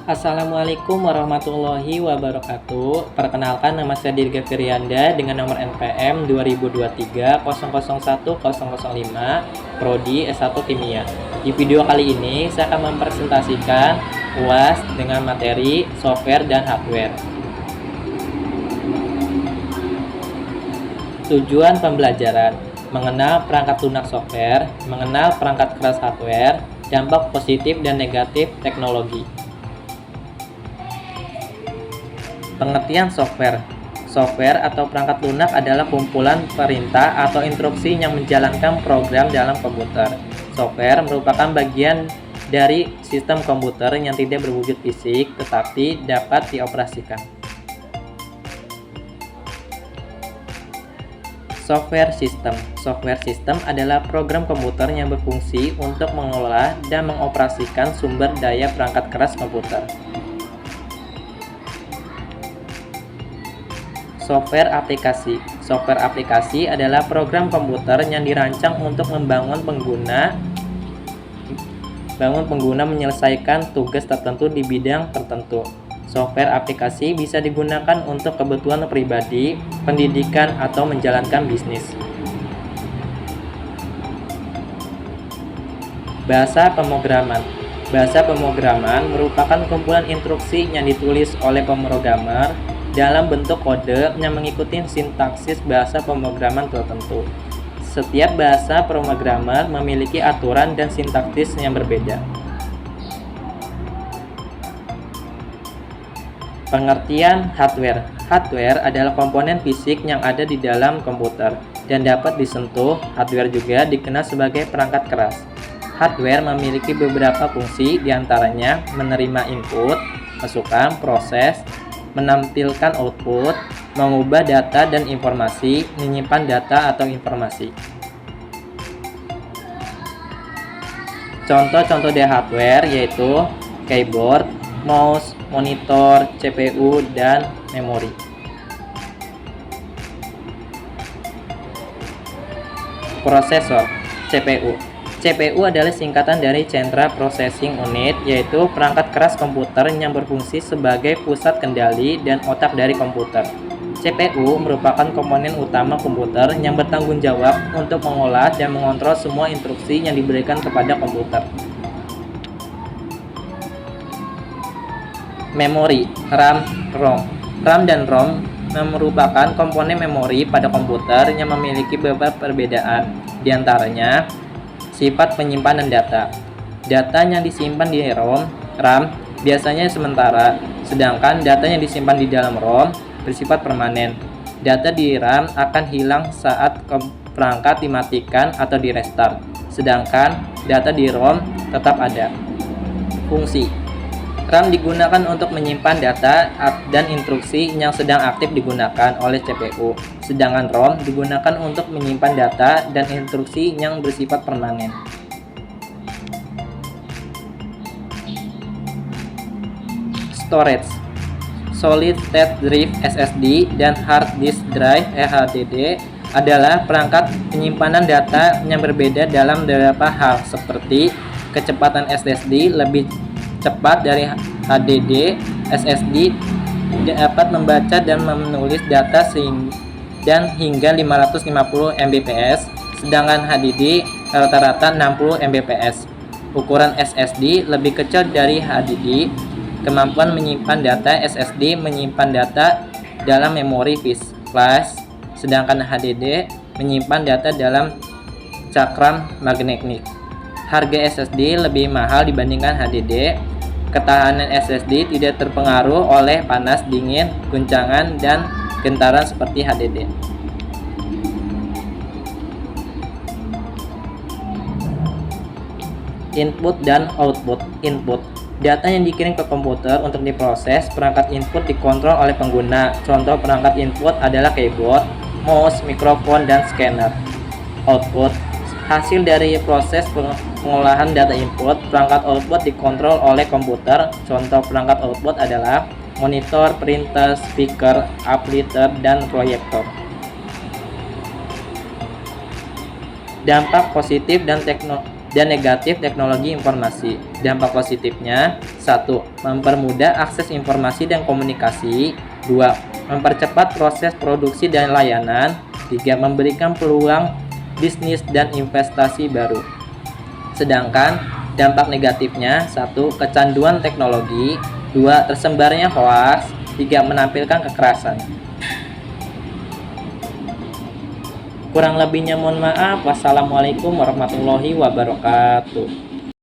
Assalamualaikum warahmatullahi wabarakatuh. Perkenalkan, nama saya Dirga Firyanda dengan nomor NPM 2023001005, Prodi S1 Kimia. Di video kali ini saya akan mempresentasikan UAS dengan materi software dan hardware. Tujuan pembelajaran: mengenal perangkat lunak software, mengenal perangkat keras hardware, dampak positif dan negatif teknologi. Pengertian software. Software atau perangkat lunak adalah kumpulan perintah atau instruksi yang menjalankan program dalam komputer. Software merupakan bagian dari sistem komputer yang tidak berwujud fisik tetapi dapat dioperasikan. Software system. Software system adalah program komputer yang berfungsi untuk mengelola dan mengoperasikan sumber daya perangkat keras komputer. Software aplikasi. Software aplikasi adalah program komputer yang dirancang untuk membangun pengguna menyelesaikan tugas tertentu di bidang tertentu. Software aplikasi bisa digunakan untuk kebutuhan pribadi, pendidikan, atau menjalankan bisnis. Bahasa pemrograman. Bahasa pemrograman merupakan kumpulan instruksi yang ditulis oleh pemrogramer dalam bentuk kode yang mengikuti sintaksis bahasa pemrograman tertentu. Setiap bahasa pemrogramer memiliki aturan dan sintaksis yang berbeda. Pengertian hardware. Hardware adalah komponen fisik yang ada di dalam komputer dan dapat disentuh. Hardware juga dikenal sebagai perangkat keras. Hardware memiliki beberapa fungsi, diantaranya menerima input, masukan, proses, menampilkan output, mengubah data dan informasi, menyimpan data atau informasi. Contoh-contoh dari hardware yaitu keyboard, mouse, monitor, CPU, dan memori. Prosesor, CPU. CPU adalah singkatan dari Central Processing Unit, yaitu perangkat keras komputer yang berfungsi sebagai pusat kendali dan otak dari komputer. CPU merupakan komponen utama komputer yang bertanggung jawab untuk mengolah dan mengontrol semua instruksi yang diberikan kepada komputer. Memori, RAM, ROM. RAM dan ROM merupakan komponen memori pada komputer yang memiliki beberapa perbedaan, diantaranya sifat penyimpanan data. Data yang disimpan di RAM biasanya sementara, sedangkan data yang disimpan di dalam ROM bersifat permanen. Data di RAM akan hilang saat perangkat dimatikan atau di restart, sedangkan data di ROM tetap ada. Fungsi. RAM digunakan untuk menyimpan data dan instruksi yang sedang aktif digunakan oleh CPU, sedangkan ROM digunakan untuk menyimpan data dan instruksi yang bersifat permanen. Storage. Solid State Drive SSD dan Hard Disk Drive HDD adalah perangkat penyimpanan data yang berbeda dalam beberapa hal, seperti kecepatan SSD lebih cepat dari HDD. SSD dapat membaca dan menulis data hingga 550 Mbps, sedangkan HDD rata-rata 60 Mbps. Ukuran SSD lebih kecil dari HDD. Kemampuan menyimpan data SSD menyimpan data dalam memori flash, sedangkan HDD menyimpan data dalam cakram magnetik. Harga SSD lebih mahal dibandingkan HDD. Ketahanan SSD tidak terpengaruh oleh panas, dingin, guncangan, dan gentaran seperti HDD. Input dan output. Input. Data yang dikirim ke komputer untuk diproses. Perangkat input dikontrol oleh pengguna. Contoh perangkat input adalah keyboard, mouse, mikrofon, dan scanner. Output. Hasil dari proses pengolahan data input. Perangkat output dikontrol oleh komputer. Contoh perangkat output adalah monitor, printer, speaker, amplifier, dan proyektor. Dampak positif dan negatif teknologi informasi. Dampak positifnya: 1. Mempermudah akses informasi dan komunikasi. 2. Mempercepat proses produksi dan layanan. 3. Memberikan peluang bisnis dan investasi baru. Sedangkan dampak negatifnya: 1. Kecanduan teknologi. 2. Tersebarnya hoaks. 3. Menampilkan kekerasan. Kurang lebihnya mohon maaf. Wassalamualaikum warahmatullahi wabarakatuh.